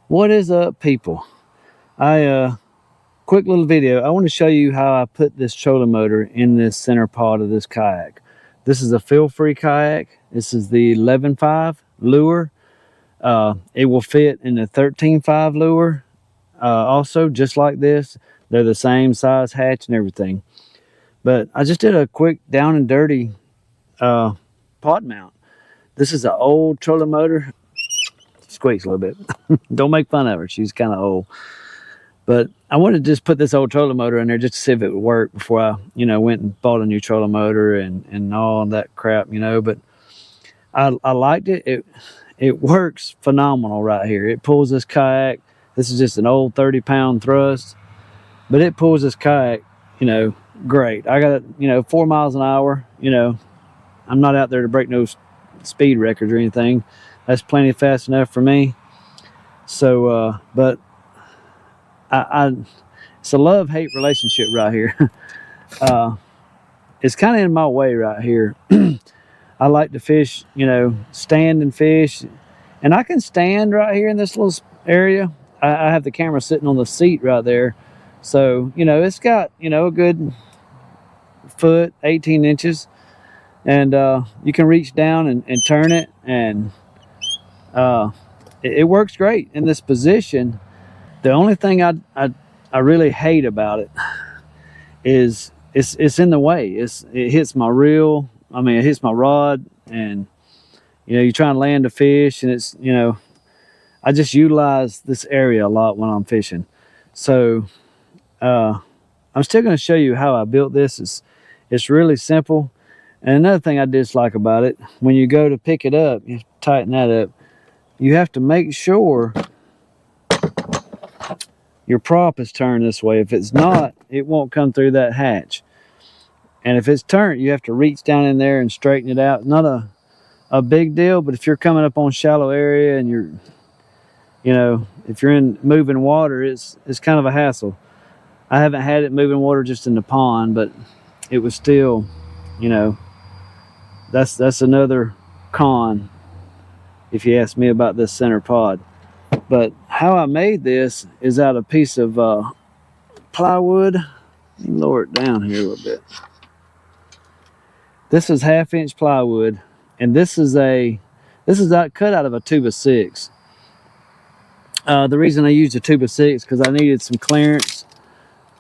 What is up, people? Quick little video. I want to show you how I put this trolling motor in this center pod of this kayak. This is a Feelfree kayak. This is the 11.5 lure. It will fit in the 13.5 lure. Also, just like this, they're the same size hatch and everything. But I just did a quick down and dirty pod mount. This is an old trolling motor. Squeaks a little bit. Don't make fun of her. She's kind of old. But I wanted to just put this old trolling motor in there just to see if it would work before I, went and bought a new trolling motor and all that crap, But I liked it. It works phenomenal right here. It pulls this kayak. This is just an old 30-pound thrust, but it pulls this kayak, great. I got it, 4 miles an hour. I'm not out there to break no speed records or anything. That's plenty fast enough for me. So, but it's a love-hate relationship right here. It's kind of in my way right here. I like to fish, stand and fish. And I can stand right here in this little area. I have the camera sitting on the seat right there. So, it's got, a good foot, 18 inches. And you can reach down and turn it. And it works great in this position. The only thing I really hate about it is it's in the way. It hits my reel. It hits my rod, and you try and land a fish, and it's I just utilize this area a lot when I'm fishing. So I'm still going to show you how I built this. It's really simple. And another thing I dislike about it, when you go to pick it up, you tighten that up. You have to make sure your prop is turned this way. If it's not, it won't come through that hatch. And if it's turned, you have to reach down in there and straighten it out. Not a big deal, but if you're coming up on shallow area and you're, if you're in moving water, it's kind of a hassle. I haven't had it moving water just in the pond, but it was still, that's another con if you ask me about this center pod. But how I made this is out of a piece of plywood. Let me lower it down here a little bit. This is 1/2-inch plywood, and this is cut out of a 2x6. The reason I used a 2x6 because I needed some clearance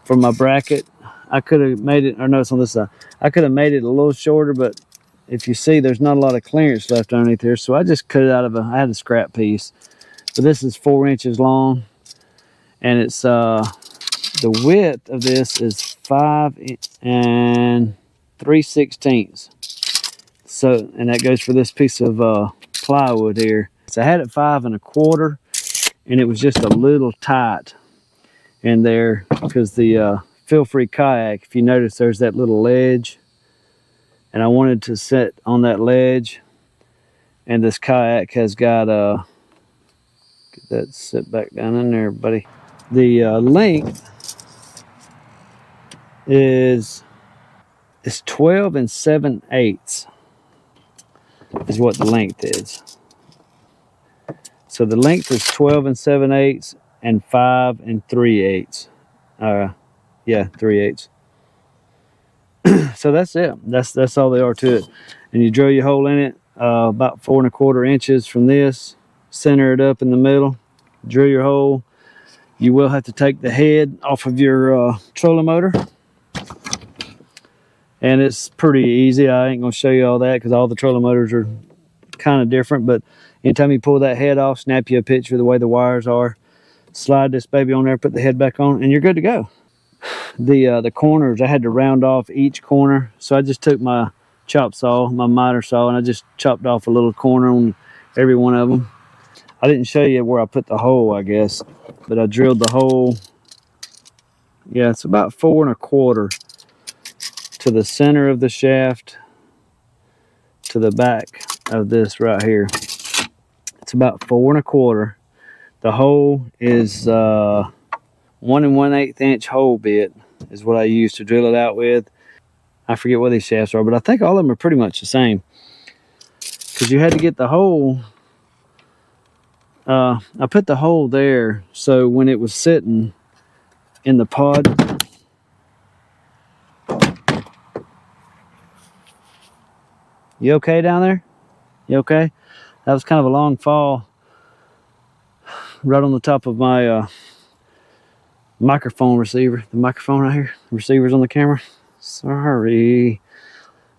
for my bracket. I could have made it, or no, it's on this side. I could have made it a little shorter, but if you see, there's not a lot of clearance left underneath here, so I just cut it out of I had a scrap piece. But this is 4 inches long, and it's the width of this is 5 3/16. So, and that goes for this piece of plywood here. So I had it 5 1/4, and it was just a little tight in there because the Feelfree kayak, if you notice, there's that little ledge, and I wanted to sit on that ledge, and this kayak has got get that sit back down in there, buddy. The length is 12 7/8 is what the length is. So the length is 12 7/8 and 5 3/8. Yeah, 3/8. So that's it. That's all there are to it. And you drill your hole in it about 4 1/4 inches from this. Center it up in the middle. Drill your hole. You will have to take the head off of your trolling motor. And it's pretty easy. I ain't going to show you all that because all the trolling motors are kind of different. But anytime you pull that head off, snap you a picture of the way the wires are. Slide this baby on there, put the head back on, and you're good to go. The corners, I had to round off each corner. So I just took my chop saw, my miter saw, and I just chopped off a little corner on every one of them. I didn't show you where I put the hole, I guess. But I drilled the hole. Yeah, it's about 4 1/4 to the center of the shaft to the back of this right here. It's about 4 1/4. The hole is 1 1/8 inch hole bit is what I use to drill it out with. I forget what these shafts are, but I think all of them are pretty much the same. Because you had to get the hole I put the hole there so when it was sitting in the pod, you okay down there? You okay? That was kind of a long fall right on the top of my microphone receiver. The microphone right here, the receiver's on the camera. Sorry.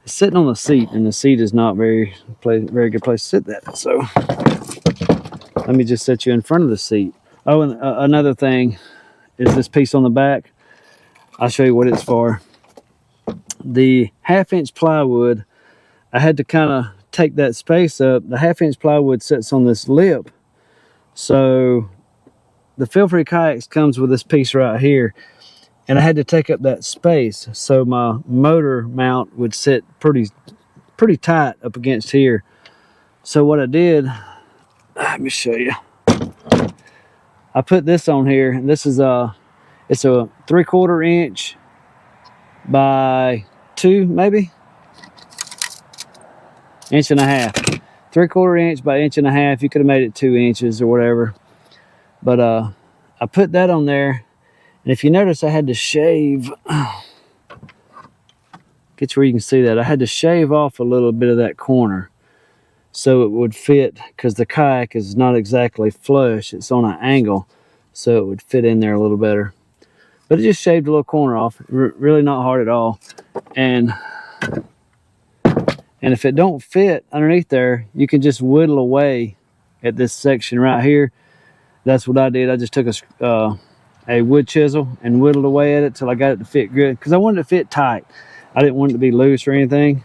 It's sitting on the seat, and the seat is not very good place to sit that. So let me just set you in front of the seat. Oh, and another thing is this piece on the back. I'll show you what it's for. The 1/2-inch plywood, I had to kind of take that space up. The 1/2-inch plywood sits on this lip. So the Feelfree Kayaks comes with this piece right here, and I had to take up that space so my motor mount would sit pretty tight up against here. So what I did, let me show you. I put this on here, and this is it's a 3/4 inch by 2, maybe 1.5 inches. 3/4 inch by 1.5 inches. You could have made it 2 inches or whatever. But I put that on there, and if you notice, I had to shave. Get you where you can see that. I had to shave off a little bit of that corner so it would fit, because the kayak is not exactly flush. It's on an angle, so it would fit in there a little better. But it just shaved a little corner off. Really not hard at all. And if it don't fit underneath there, you can just whittle away at this section right here. That's what I did. I just took a wood chisel and whittled away at it till I got it to fit good, because I wanted it to fit tight. I didn't want it to be loose or anything.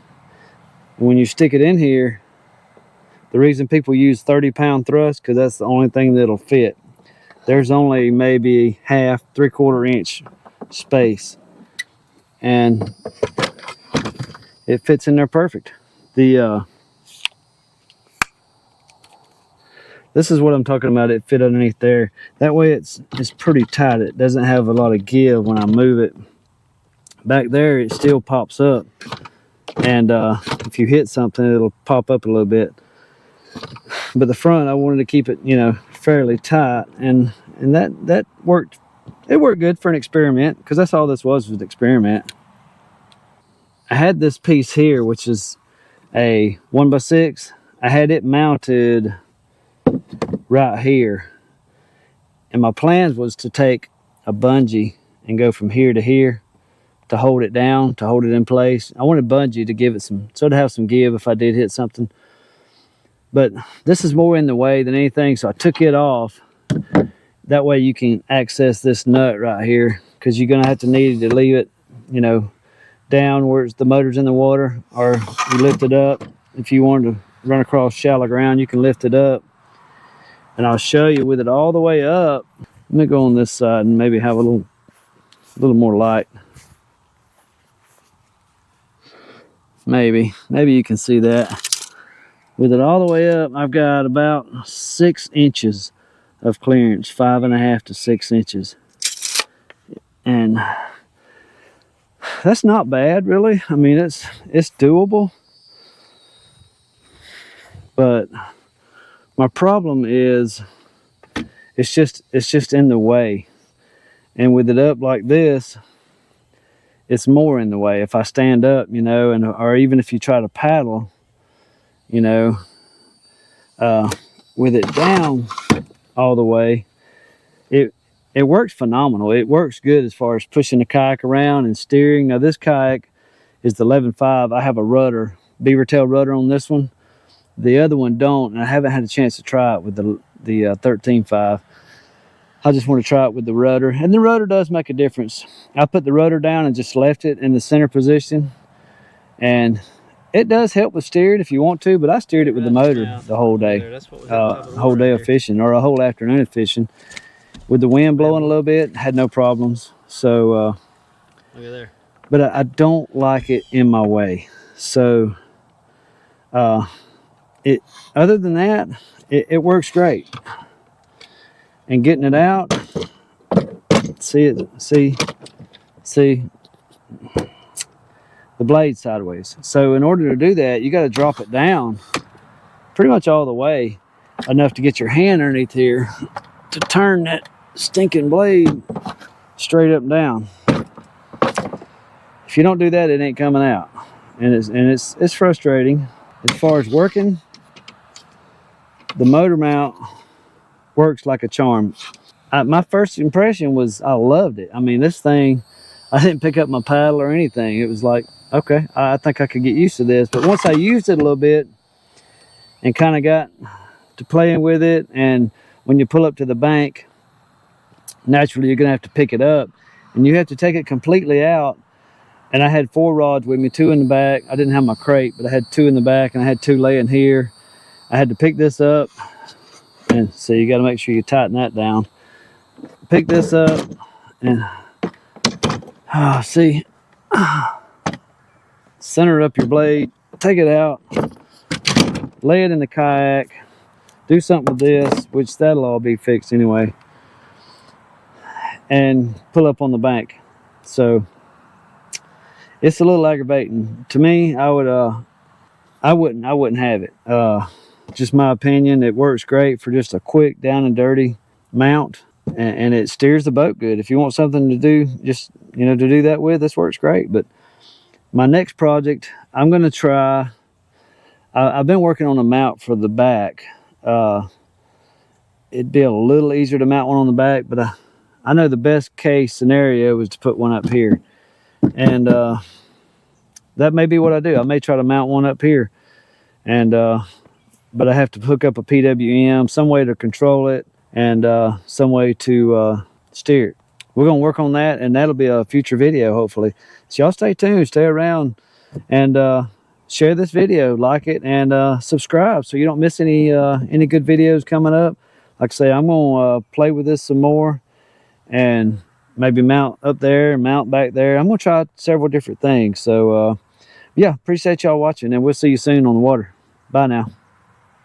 And when you stick it in here, the reason people use 30-pound thrust, because that's the only thing that'll fit. There's only maybe 3/4 inch space, and it fits in there perfect. This is what I'm talking about. It fit underneath there. That way it's pretty tight. It doesn't have a lot of give when I move it. Back there, it still pops up, and if you hit something, it'll pop up a little bit. But the front, I wanted to keep it, fairly tight, and that worked. It worked good for an experiment, because that's all this was an experiment. I had this piece here, which is a 1x6. I had it mounted right here, and my plans was to take a bungee and go from here to here to hold it down, to hold it in place. I wanted bungee to give it so to have some give if I did hit something. But this is more in the way than anything, so I took it off. That way you can access this nut right here, because you're gonna have to need to leave it, down where the motor's in the water, or you lift it up. If you wanted to run across shallow ground, you can lift it up. And I'll show you with it all the way up. Let me go on this side and maybe have a little more light. Maybe you can see that. With it all the way up, I've got about 6 inches of clearance, 5.5 to 6 inches. And that's not bad, really. I mean, it's doable. But my problem is it's just in the way. And with it up like this, it's more in the way. If I stand up, or even if you try to paddle, with it down all the way, it works phenomenal. It works good as far as pushing the kayak around and steering. Now this kayak is the 11.5. I have a rudder, beaver tail rudder on this one. The other one don't, and I haven't had a chance to try it with the 13.5. I just want to try it with the rudder, and the rudder does make a difference. I put the rudder down and just left it in the center position, and it does help with steering if you want to, but I steered it with the motor the whole day. Whole day of fishing, or a whole afternoon of fishing. With the wind blowing a little bit, had no problems. So, look at there. But I don't like it in my way. So, other than that, it works great. And getting it out, see the blade sideways. So in order to do that, you got to drop it down pretty much all the way. enough to get your hand underneath here to turn that stinking blade straight up and down. If you don't do that, it ain't coming out, and it's frustrating. As far as working, the motor mount works like a charm. My first impression was I loved it. I mean, this thing, I didn't pick up my paddle or anything. It was like, okay, I think I could get used to this. But once I used it a little bit and kind of got to playing with it, and when you pull up to the bank, naturally you're gonna have to pick it up, and you have to take it completely out. And I had 4 rods with me, 2 in the back. I didn't have my crate, but I had 2 in the back, and I had 2 laying here. I had to pick this up, and so you got to make sure you tighten that down. Pick this up, and see, center up your blade, take it out, lay it in the kayak, do something with this, which that'll all be fixed anyway, and pull up on the bank. So it's a little aggravating to me. I wouldn't have it. Just my opinion. It works great for just a quick down and dirty mount, and it steers the boat good. If you want something to do, just to do that with, this works great. But my next project, I'm going to try. I've been working on a mount for the back. It'd be a little easier to mount one on the back, but I know the best case scenario is to put one up here, and that may be what I do. I may try to mount one up here, and but I have to hook up a PWM, some way to control it, and some way to steer it. We're going to work on that, and that'll be a future video, hopefully. So y'all stay tuned, stay around, and share this video, like it, and subscribe so you don't miss any good videos coming up. Like I say, I'm going to play with this some more, and maybe mount up there, mount back there. I'm going to try several different things. So, yeah, appreciate y'all watching, and we'll see you soon on the water. Bye now.